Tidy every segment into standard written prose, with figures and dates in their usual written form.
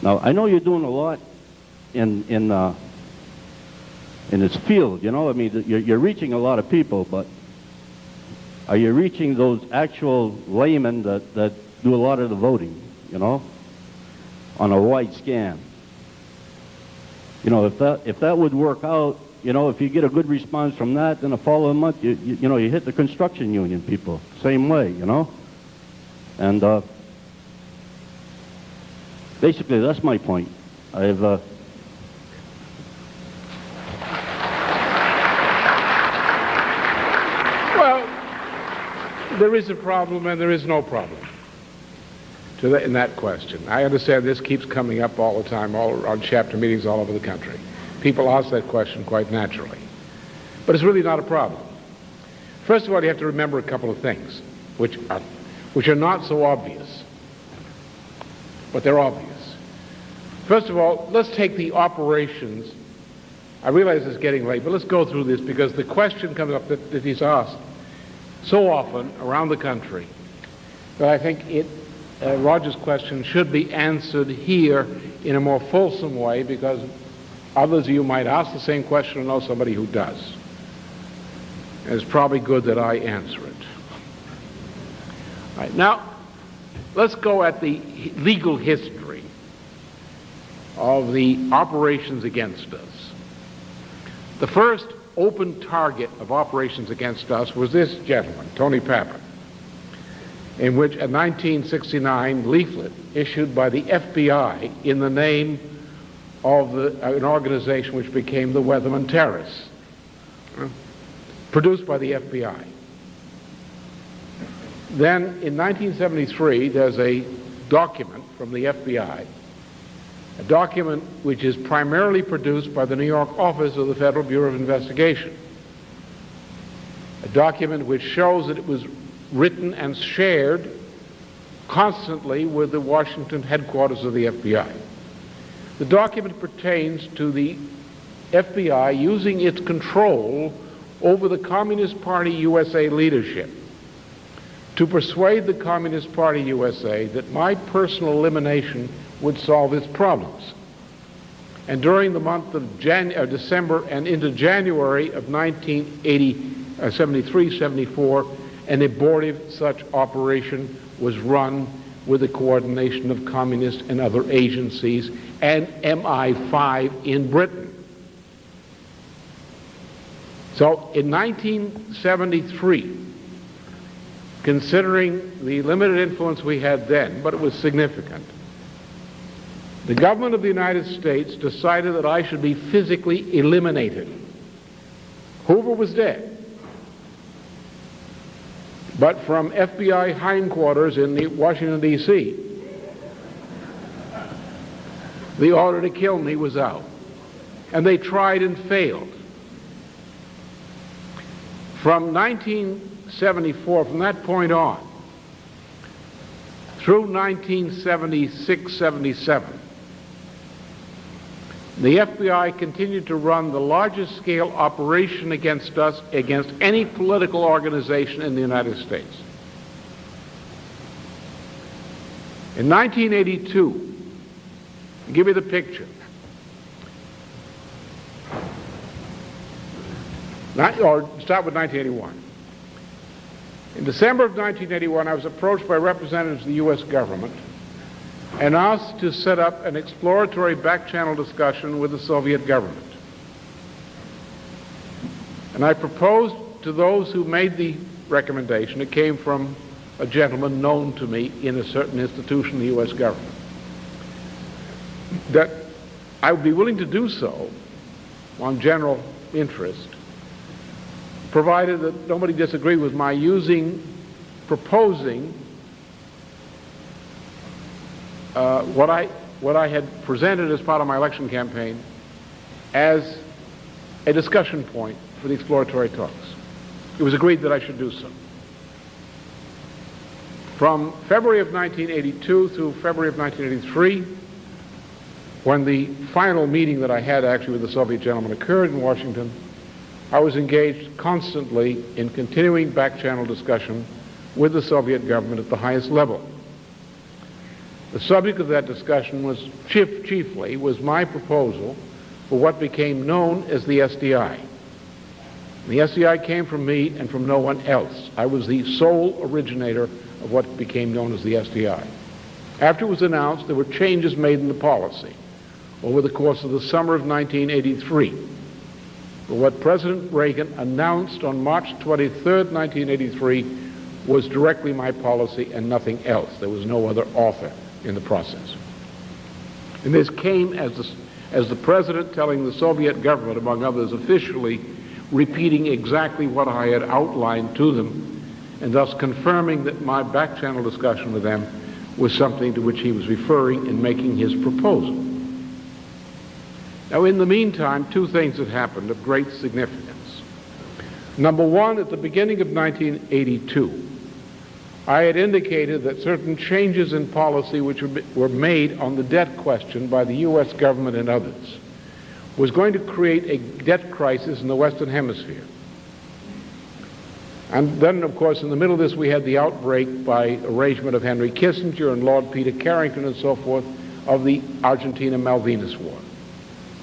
Now, I know you're doing a lot in this field, you know. I mean, you're reaching a lot of people, but are you reaching those actual laymen that do a lot of the voting, you know, on a wide scan? You know, if that would work out, you know, if you get a good response from that, then the following month, you know, you hit the construction union people, same way, you know. And basically, that's my point. I've well, there is a problem and there is no problem in that question. I understand this keeps coming up all the time, all on chapter meetings all over the country. People ask that question quite naturally. But it's really not a problem. First of all, you have to remember a couple of things, which are not so obvious, but they're obvious. First of all, let's take the operations. I realize it's getting late, but let's go through this because the question comes up that he's asked so often around the country that I think Roger's question should be answered here in a more fulsome way, because others of you might ask the same question and know somebody who does. And it's probably good that I answer it. All right, now, let's go at the legal history of the operations against us. The first open target of operations against us was this gentleman, Tony Pappan, in which a 1969 leaflet issued by the FBI in the name of an organization which became the Weatherman Terrorists, produced by the FBI. Then in 1973, there's a document from the FBI, a document which is primarily produced by the New York office of the Federal Bureau of Investigation, a document which shows that it was written and shared constantly with the Washington headquarters of the FBI. The document pertains to the FBI using its control over the Communist Party USA leadership to persuade the Communist Party USA that my personal elimination would solve its problems. And during the month of December and into January of 1973-74, an abortive such operation was run with the coordination of communist and other agencies and MI5 in Britain. So in 1973, considering the limited influence we had then, but it was significant, the government of the United States decided that I should be physically eliminated. Hoover was dead. But from FBI hindquarters in Washington, D.C., the order to kill me was out. And they tried and failed. From 1974, from that point on, through 1976-77, the FBI continued to run the largest scale operation against us, against any political organization in the United States. In 1982, I'll give you the picture. Or start with 1981. In December of 1981, I was approached by representatives of the U.S. government and asked to set up an exploratory back-channel discussion with the Soviet government. And I proposed to those who made the recommendation, it came from a gentleman known to me in a certain institution in the U.S. government, that I would be willing to do so on general interest, provided that nobody disagreed with my proposing what I had presented as part of my election campaign as a discussion point for the exploratory talks. It was agreed that I should do so. From February of 1982 through February of 1983, when the final meeting that I had actually with the Soviet gentleman occurred in Washington, I was engaged constantly in continuing back-channel discussion with the Soviet government at the highest level. The subject of that discussion was chiefly my proposal for what became known as the SDI. The SDI came from me and from no one else. I was the sole originator of what became known as the SDI. After it was announced, there were changes made in the policy over the course of the summer of 1983. But what President Reagan announced on March 23rd, 1983 was directly my policy and nothing else. There was no other author in the process. And this came as the President telling the Soviet government, among others, officially repeating exactly what I had outlined to them, and thus confirming that my back-channel discussion with them was something to which he was referring in making his proposal. Now, in the meantime, two things had happened of great significance. Number one, at the beginning of 1982, I had indicated that certain changes in policy which were made on the debt question by the U.S. government and others was going to create a debt crisis in the Western Hemisphere. And then, of course, in the middle of this, we had the outbreak by arrangement of Henry Kissinger and Lord Peter Carrington and so forth of the Argentina-Malvinas War,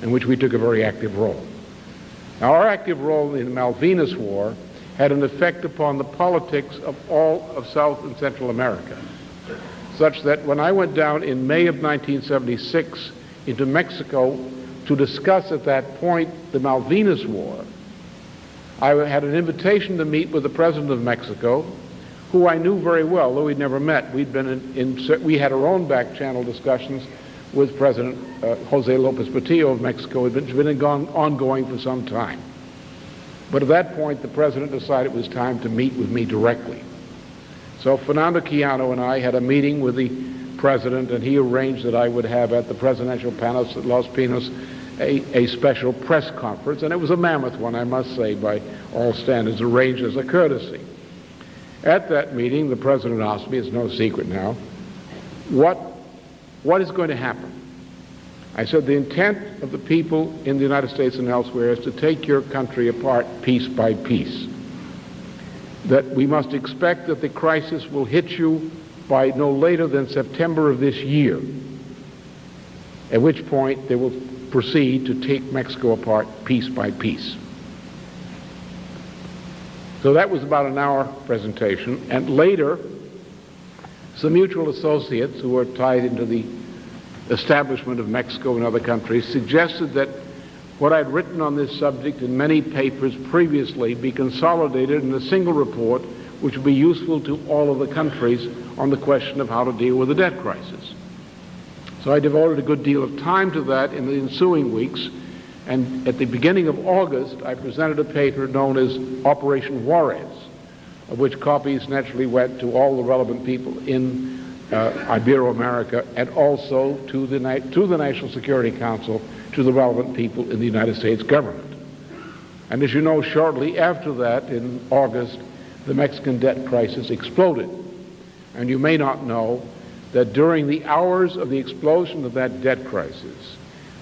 in which we took a very active role. Now, our active role in the Malvinas War had an effect upon the politics of all of South and Central America, such that when I went down in May of 1976 into Mexico to discuss at that point the Malvinas War, I had an invitation to meet with the President of Mexico, who I knew very well, though we'd never met. We'd been we had our own back-channel discussions with President Jose López Portillo of Mexico. It had been ongoing for some time. But at that point, the President decided it was time to meet with me directly. So Fernando Quijano and I had a meeting with the President, and he arranged that I would have at the Presidential Palace at Los Pinos a special press conference, and it was a mammoth one, I must say, by all standards, arranged as a courtesy. At that meeting, the President asked me, it's no secret now, what is going to happen? I said, the intent of the people in the United States and elsewhere is to take your country apart piece by piece. That we must expect that the crisis will hit you by no later than September of this year, at which point they will proceed to take Mexico apart piece by piece. So that was about an hour presentation, and later some mutual associates who were tied into the establishment of Mexico and other countries suggested that what I'd written on this subject in many papers previously be consolidated in a single report which would be useful to all of the countries on the question of how to deal with the debt crisis. So I devoted a good deal of time to that in the ensuing weeks, and at the beginning of August I presented a paper known as Operation Juarez, of which copies naturally went to all the relevant people in Ibero-America, and also to the National Security Council, to the relevant people in the United States government. And as you know, shortly after that, in August, the Mexican debt crisis exploded. And you may not know that during the hours of the explosion of that debt crisis,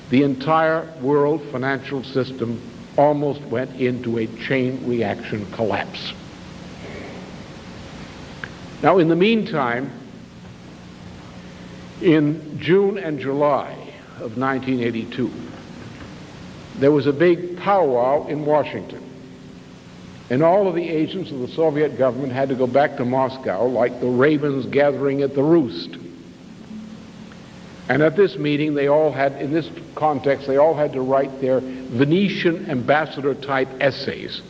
the entire world financial system almost went into a chain reaction collapse. Now, in the meantime, in June and July of 1982, there was a big powwow in Washington, and all of the agents of the Soviet government had to go back to Moscow like the ravens gathering at the roost. And at this meeting, they all had, in this context, they all had to write their Venetian ambassador-type essays.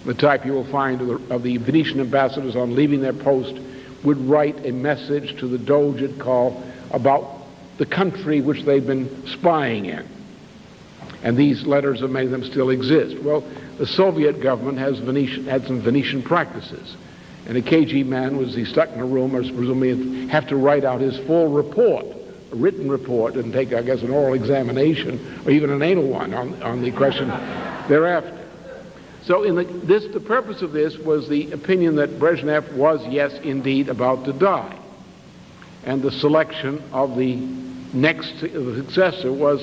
The type you will find of the Venetian ambassadors on leaving their post would write a message to the Doge at call about the country which they've been spying in. And these letters, many of them still exist. Well, the Soviet government had some Venetian practices. And a KG man was stuck in a room, or presumably have to write out his full report, a written report, and take, I guess, an oral examination, or even an anal one on the question thereafter. So the purpose of this was the opinion that Brezhnev was, yes, indeed, about to die. And the selection of the next successor was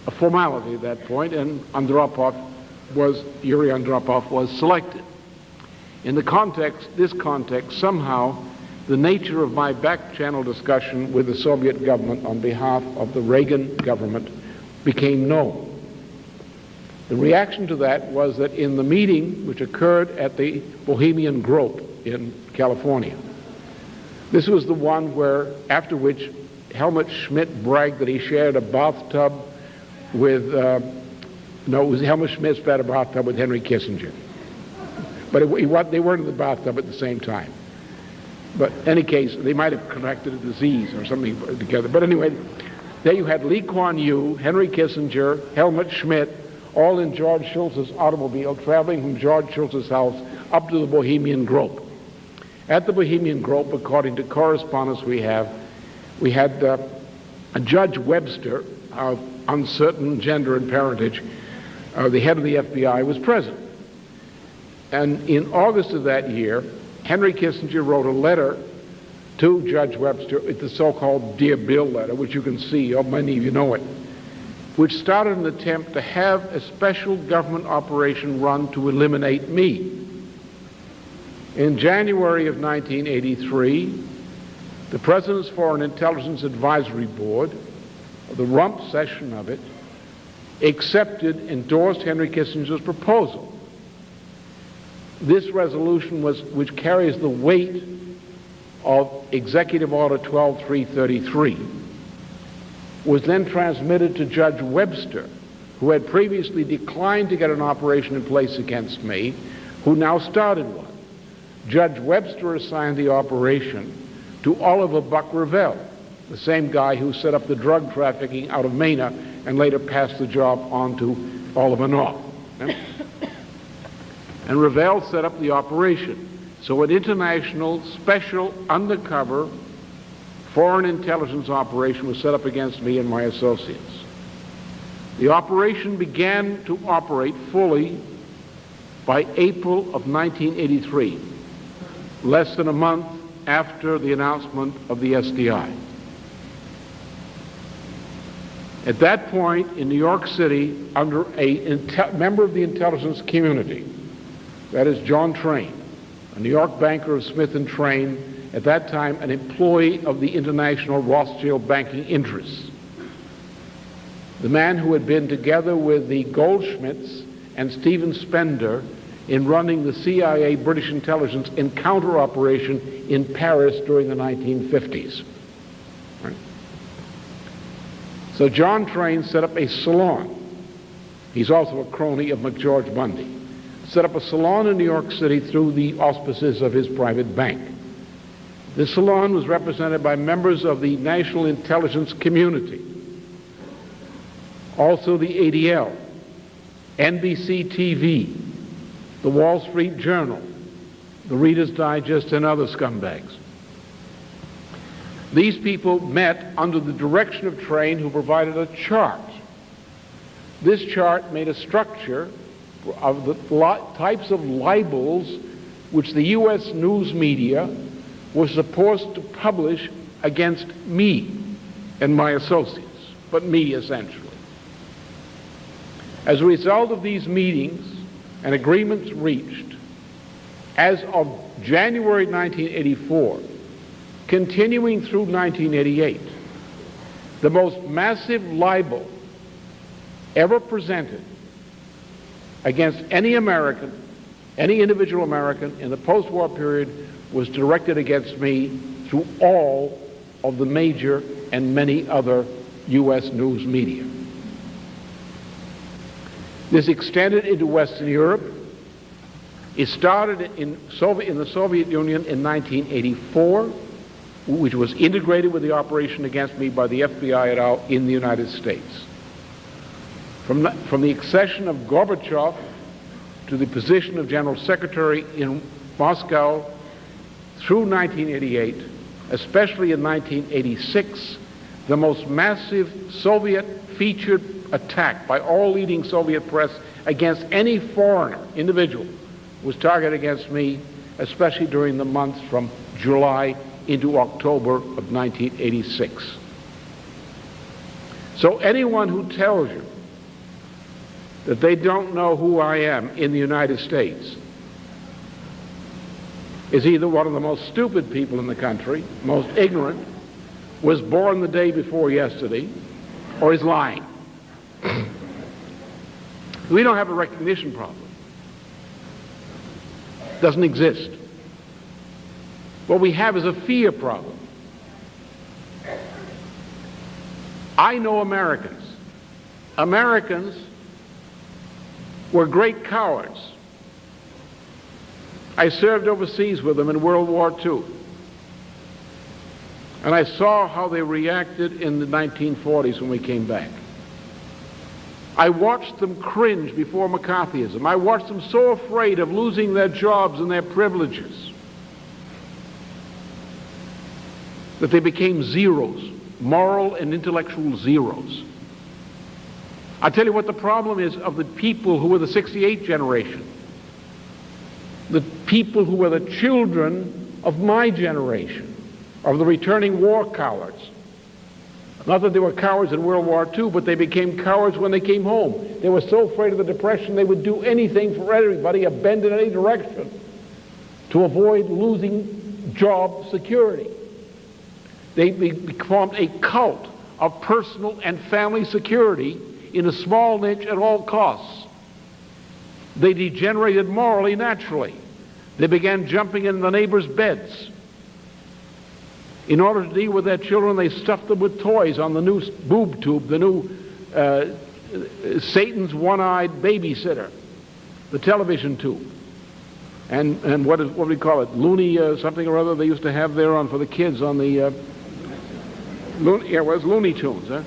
a formality at that point, and Yuri Andropov was selected. In this context, somehow, the nature of my back-channel discussion with the Soviet government on behalf of the Reagan government became known. The reaction to that was that in the meeting which occurred at the Bohemian Grove in California, this was the one where, after which Helmut Schmidt bragged that he shared a bathtub with, no, it was Helmut Schmidt shared a bathtub with Henry Kissinger. But they weren't in the bathtub at the same time. But in any case, they might have connected a disease or something together. But anyway, there you had Lee Kuan Yew, Henry Kissinger, Helmut Schmidt, all in George Shultz's automobile, traveling from George Shultz's house up to the Bohemian Grove. At the Bohemian Grove, according to correspondence we had a Judge Webster of uncertain gender and parentage, the head of the FBI, was present. And in August of that year, Henry Kissinger wrote a letter to Judge Webster, the so-called Dear Bill letter, which you can see, many of you know it, which started an attempt to have a special government operation run to eliminate me. In January of 1983, the President's Foreign Intelligence Advisory Board, the rump session of it, endorsed Henry Kissinger's proposal. This resolution, which carries the weight of Executive Order 12333, was then transmitted to Judge Webster, who had previously declined to get an operation in place against me, who now started one. Judge Webster assigned the operation to Oliver Buck Revelle, the same guy who set up the drug trafficking out of Mena and later passed the job on to Oliver North. And Revelle set up the operation. So an international, special, undercover foreign intelligence operation was set up against me and my associates. The operation began to operate fully by April of 1983, less than a month after the announcement of the SDI. At that point in New York City, under a member of the intelligence community, that is John Train, a New York banker of Smith & Train, at that time an employee of the international Rothschild banking interests, the man who had been together with the Goldschmidts and Stephen Spender in running the CIA British intelligence encounter operation in Paris during the 1950s. Right? So John Train set up a salon. He's also a crony of McGeorge Bundy. Set up a salon in New York City through the auspices of his private bank. This salon was represented by members of the national intelligence community, also the ADL, NBC TV, the Wall Street Journal, the Reader's Digest, and other scumbags. These people met under the direction of Train, who provided a chart. This chart made a structure of the types of libels which the U.S. news media was supposed to publish against me and my associates, but me essentially. As a result of these meetings and agreements reached, as of January 1984, continuing through 1988, the most massive libel ever presented against any American, any individual American in the post-war period was directed against me through all of the major and many other U.S. news media. This extended into Western Europe. It started in the Soviet Union in 1984, which was integrated with the operation against me by the FBI et al. In the United States. From the accession of Gorbachev to the position of General Secretary in Moscow through 1988, especially in 1986, the most massive Soviet featured attack by all leading Soviet press against any foreigner, individual, was targeted against me, especially during the months from July into October of 1986. So anyone who tells you that they don't know who I am in the United States is either one of the most stupid people in the country, most ignorant, was born the day before yesterday, or is lying. We don't have a recognition problem. It doesn't exist. What we have is a fear problem. I know Americans. Americans were great cowards. I served overseas with them in World War II. And I saw how they reacted in the 1940s when we came back. I watched them cringe before McCarthyism. I watched them so afraid of losing their jobs and their privileges that they became zeros, moral and intellectual zeros. I'll tell you what the problem is of the people who were the '68 generation. The people who were the children of my generation, of the returning war cowards. Not that they were cowards in World War II, but they became cowards when they came home. They were so afraid of the Depression they would do anything for everybody, a bend in any direction, to avoid losing job security. They formed a cult of personal and family security in a small niche at all costs. They degenerated morally naturally. They began jumping in the neighbors' beds. In order to deal with their children, they stuffed them with toys on the new boob tube, the new Satan's one-eyed babysitter, the television tube. And what do we call it? Looney something or other they used to have there on for the kids on the it was Looney Tunes, huh?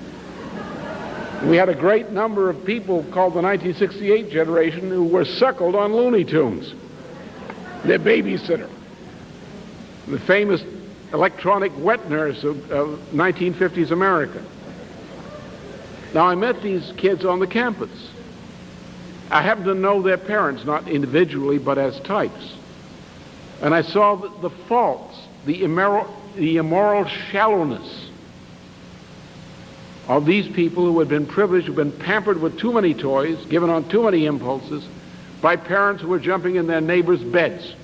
We had a great number of people called the 1968 generation who were suckled on Looney Tunes. Their babysitter. The famous electronic wet nurse of 1950s America. Now, I met these kids on the campus. I happen to know their parents, not individually, but as types. And I saw the faults, the immoral shallowness of these people who had been privileged, who had been pampered with too many toys, given on too many impulses, by parents who were jumping in their neighbors' beds,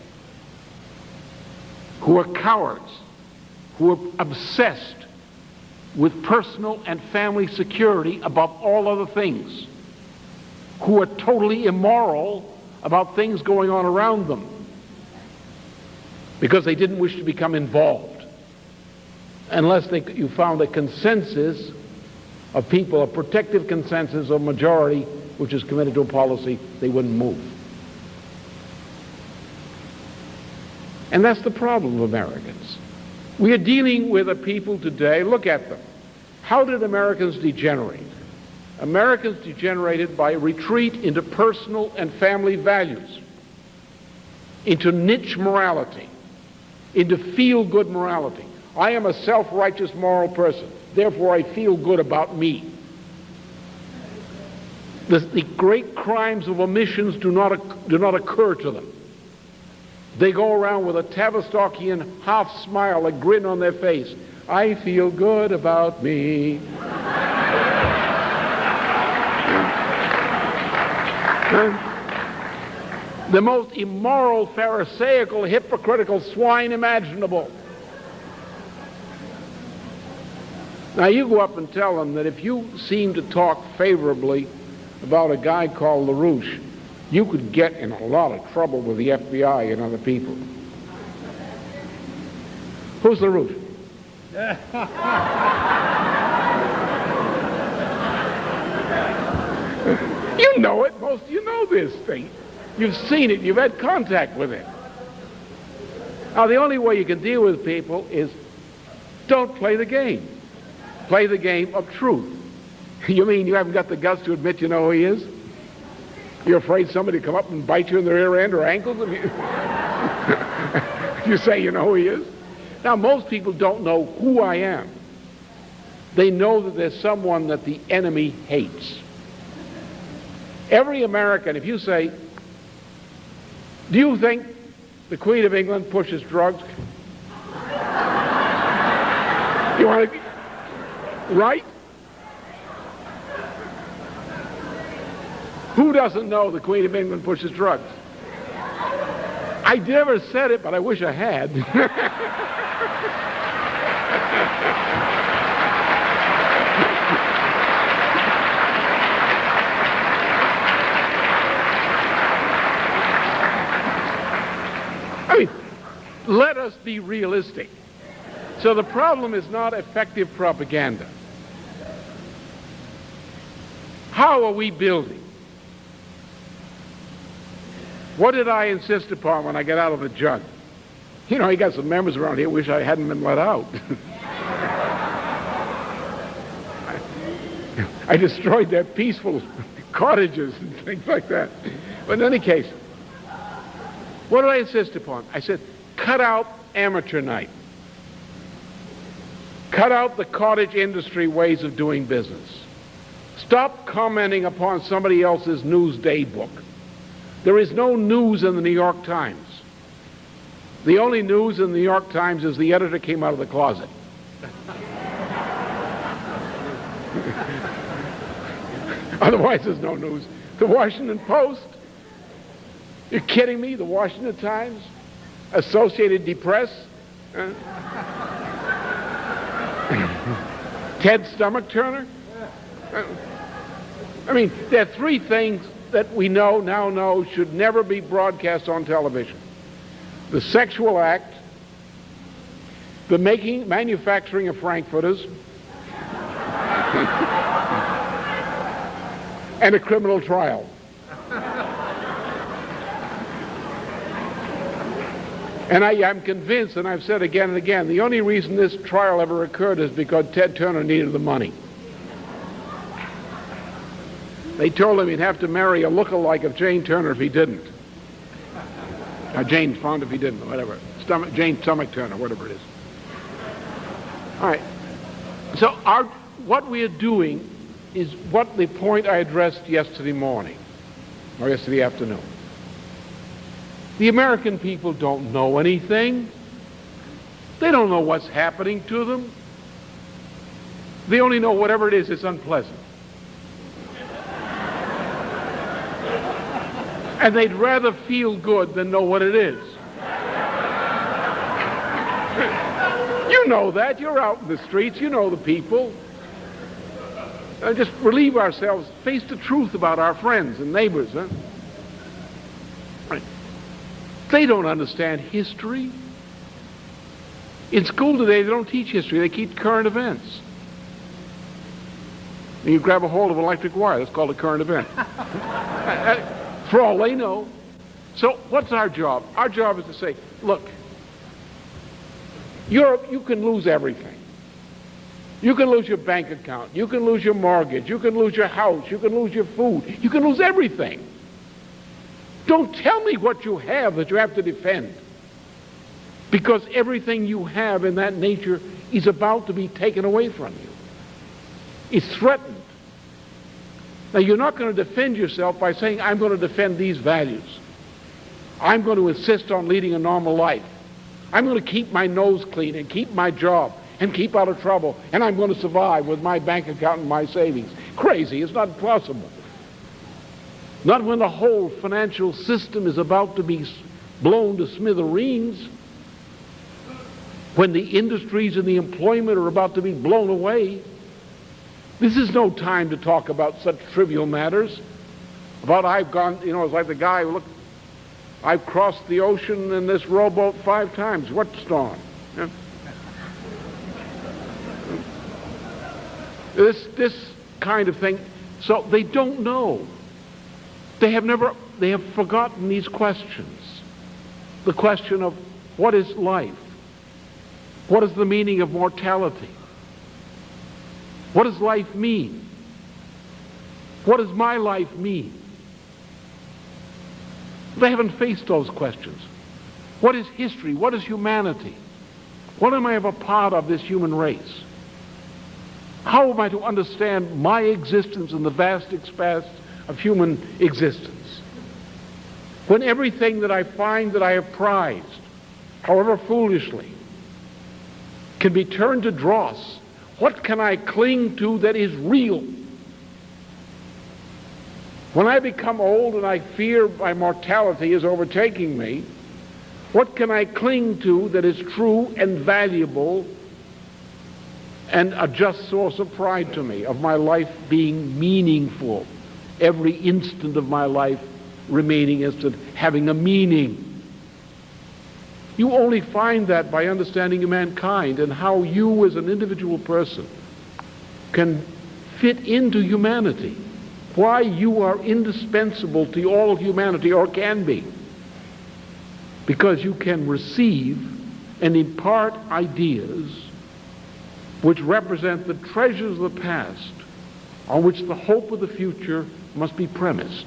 who were cowards, who were obsessed with personal and family security above all other things, who were totally immoral about things going on around them because they didn't wish to become involved unless you found a consensus of people, a protective consensus of majority which is committed to a policy, they wouldn't move. And that's the problem of Americans. We are dealing with a people today, look at them. How did Americans degenerate? Americans degenerated by retreat into personal and family values, into niche morality, into feel-good morality. I am a self-righteous moral person, therefore I feel good about me. The great crimes of omissions do not occur to them. They go around with a Tavistockian half smile, a grin on their face. I feel good about me. The most immoral, pharisaical, hypocritical swine imaginable. Now you go up and tell them that if you seem to talk favorably about a guy called LaRouche, you could get in a lot of trouble with the FBI and other people. Who's LaRouche? You know it. Most of you know this thing. You've seen it. You've had contact with it. Now, the only way you can deal with people is don't play the game. Play the game of truth. You mean you haven't got the guts to admit you know who he is? You're afraid somebody will come up and bite you in the rear end or ankles if you say you know who he is? Now, most people don't know who I am. They know that there's someone that the enemy hates. Every American, if you say, do you think the Queen of England pushes drugs? You want to, right? Who doesn't know the Queen of England pushes drugs? I never said it, but I wish I had. I mean, let us be realistic. So the problem is not effective propaganda. How are we building? What did I insist upon when I got out of the jug? You know, you got some members around here wish I hadn't been let out. I destroyed their peaceful cottages and things like that. But in any case, what did I insist upon? I said, cut out amateur night. Cut out the cottage industry ways of doing business. Stop commenting upon somebody else's newsday book. There is no news in the New York Times. The only news in the New York Times is the editor came out of the closet. Otherwise, there's no news. The Washington Post? You're kidding me? The Washington Times? Associated Press? Ted Stomach Turner? I mean, there are three things that we now know should never be broadcast on television. The sexual act, the manufacturing of frankfurters, and a criminal trial. And I'm convinced, and I've said again and again, the only reason this trial ever occurred is because Ted Turner needed the money. They told him he'd have to marry a look-alike of Jane Turner if he didn't. Jane Fonda if he didn't, whatever. Jane Stomach Turner, whatever it is. All right. So what we are doing is what the point I addressed yesterday morning, or yesterday afternoon. The American people don't know anything. They don't know what's happening to them. They only know whatever it is, it's unpleasant. And they'd rather feel good than know what it is. You know that. You're out in the streets. You know the people. Just relieve ourselves. Face the truth about our friends and neighbors. Huh? Right. They don't understand history. In school today, they don't teach history. They teach current events. And you grab a hold of an electric wire. That's called a current event. For all they know. So what's our job? Our job is to say, look, you can lose everything. You can lose your bank account. You can lose your mortgage. You can lose your house. You can lose your food. You can lose everything. Don't tell me what you have that you have to defend. Because everything you have in that nature is about to be taken away from you. It's threatened. Now, you're not going to defend yourself by saying, I'm going to defend these values. I'm going to insist on leading a normal life. I'm going to keep my nose clean and keep my job and keep out of trouble, and I'm going to survive with my bank account and my savings. Crazy. It's not possible. Not when the whole financial system is about to be blown to smithereens, when the industries and the employment are about to be blown away. This is no time to talk about such trivial matters. About I've gone, you know, it's like the guy, look, I've crossed the ocean in this rowboat 5 times. What storm? Yeah. This kind of thing. So they don't know. They have forgotten these questions. The question of what is life? What is the meaning of mortality? What does life mean? What does my life mean? They haven't faced those questions. What is history? What is humanity? What am I a part of this human race? How am I to understand my existence in the vast expanse of human existence? When everything that I find that I have prized, however foolishly, can be turned to dross, what can I cling to that is real? When I become old and I fear my mortality is overtaking me, What can I cling to that is true and valuable and a just source of pride to me, of my life being meaningful, every instant of my life remaining as to having a meaning? You only find that by understanding mankind and how you as an individual person can fit into humanity, why you are indispensable to all humanity, or can be, because you can receive and impart ideas which represent the treasures of the past on which the hope of the future must be premised.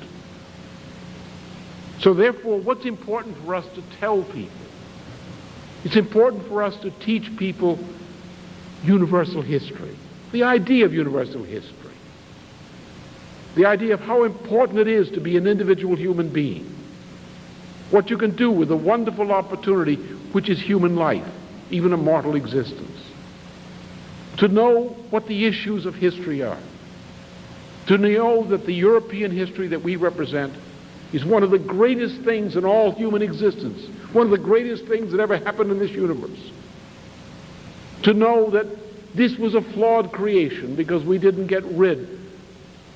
So therefore, what's important for us to tell people? It's important for us to teach people universal history, the idea of universal history, the idea of how important it is to be an individual human being, what you can do with the wonderful opportunity which is human life, even a mortal existence, to know what the issues of history are, to know that the European history that we represent is one of the greatest things in all human existence, one of the greatest things that ever happened in this universe. To know that this was a flawed creation because we didn't get rid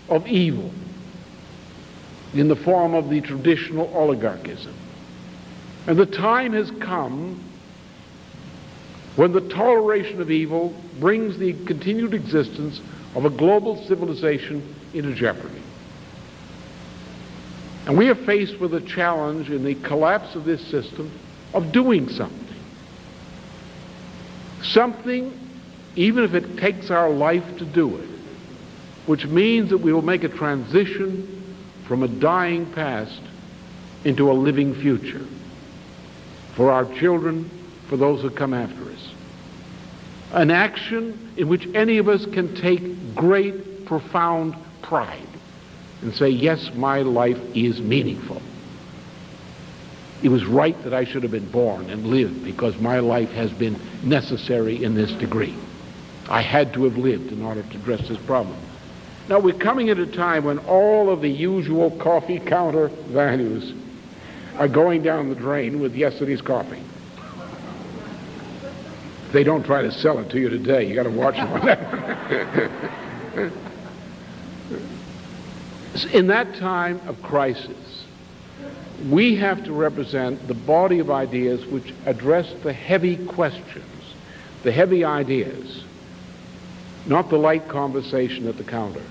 of evil in the form of the traditional oligarchism. And the time has come when the toleration of evil brings the continued existence of a global civilization into jeopardy. And we are faced with a challenge in the collapse of this system of doing something. Something, even if it takes our life to do it, which means that we will make a transition from a dying past into a living future for our children, for those who come after us. An action in which any of us can take great, profound pride and say, yes, my life is meaningful. It was right that I should have been born and lived because my life has been necessary in this degree. I had to have lived in order to address this problem. Now, we're coming at a time when all of the usual coffee counter values are going down the drain with yesterday's coffee. If they don't try to sell it to you today, you got to watch them on that. In that time of crisis, we have to represent the body of ideas which address the heavy questions, the heavy ideas, not the light conversation at the counter,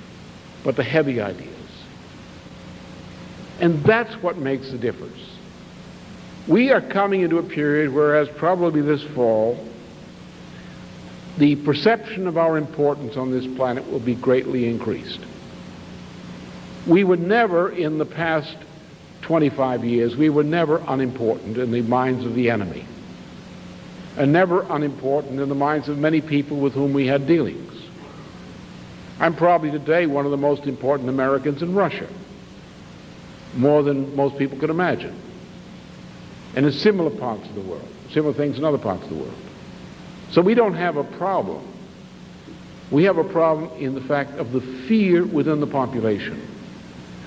but the heavy ideas. And that's what makes the difference. We are coming into a period whereas probably this fall, the perception of our importance on this planet will be greatly increased. We were never, in the past 25 years, we were never unimportant in the minds of the enemy, and never unimportant in the minds of many people with whom we had dealings. I'm probably today one of the most important Americans in Russia, more than most people could imagine, and in similar parts of the world, similar things in other parts of the world. So we don't have a problem. We have a problem in the fact of the fear within the population,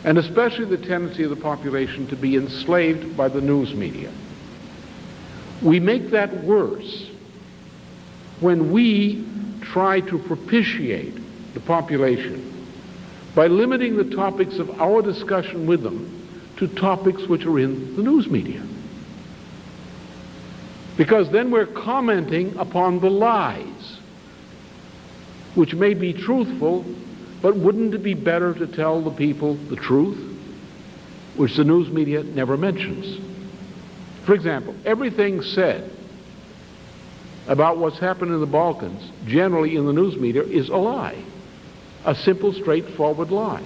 and especially the tendency of the population to be enslaved by the news media. We make that worse when we try to propitiate the population by limiting the topics of our discussion with them to topics which are in the news media. Because then we're commenting upon the lies, which may be truthful, but wouldn't it be better to tell the people the truth, which the news media never mentions? For example, everything said about what's happened in the Balkans, generally in the news media, is a lie. A simple, straightforward lie.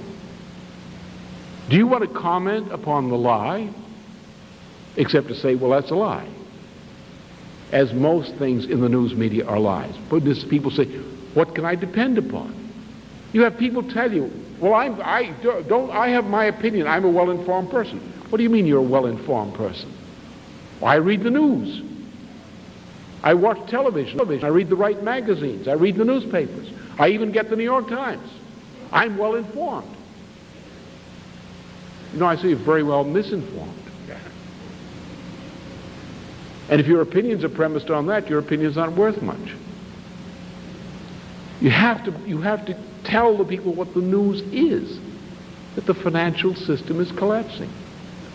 Do you want to comment upon the lie, except to say, well, that's a lie? As most things in the news media are lies. But this, people say, what can I depend upon? You have people tell you, well, I have my opinion. I'm a well-informed person. What do you mean you're a well-informed person? Well, I read the news. I watch television. I read the right magazines. I read the newspapers. I even get the New York Times. I'm well-informed. You know, I say you're very well misinformed. And if your opinions are premised on that, your opinions aren't worth much. You have to tell the people what the news is, that the financial system is collapsing.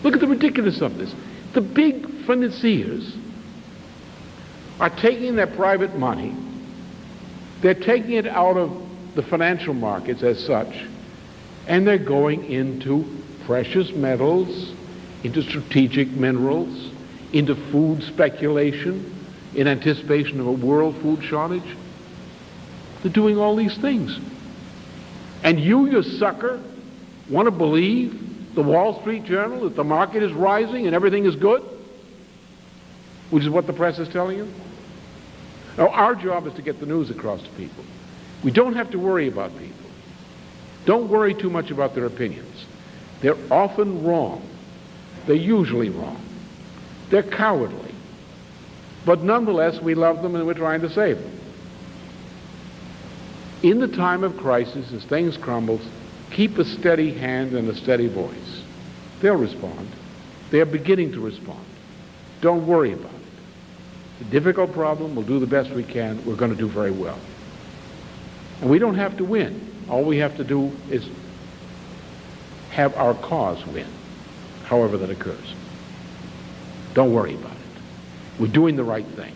Look at the ridiculousness of this. The big financiers are taking their private money, they're taking it out of the financial markets as such, and they're going into precious metals, into strategic minerals, into food speculation in anticipation of a world food shortage. They're doing all these things. And you sucker, want to believe the Wall Street Journal that the market is rising and everything is good? Which is what the press is telling you? Now, our job is to get the news across to people. We don't have to worry about people. Don't worry too much about their opinions. They're often wrong. They're usually wrong. They're cowardly. But nonetheless, we love them and we're trying to save them. In the time of crisis, as things crumble, keep a steady hand and a steady voice. They'll respond. They're beginning to respond. Don't worry about it. It's a difficult problem. We'll do the best we can. We're going to do very well. And we don't have to win. All we have to do is have our cause win, however that occurs. Don't worry about it. We're doing the right thing.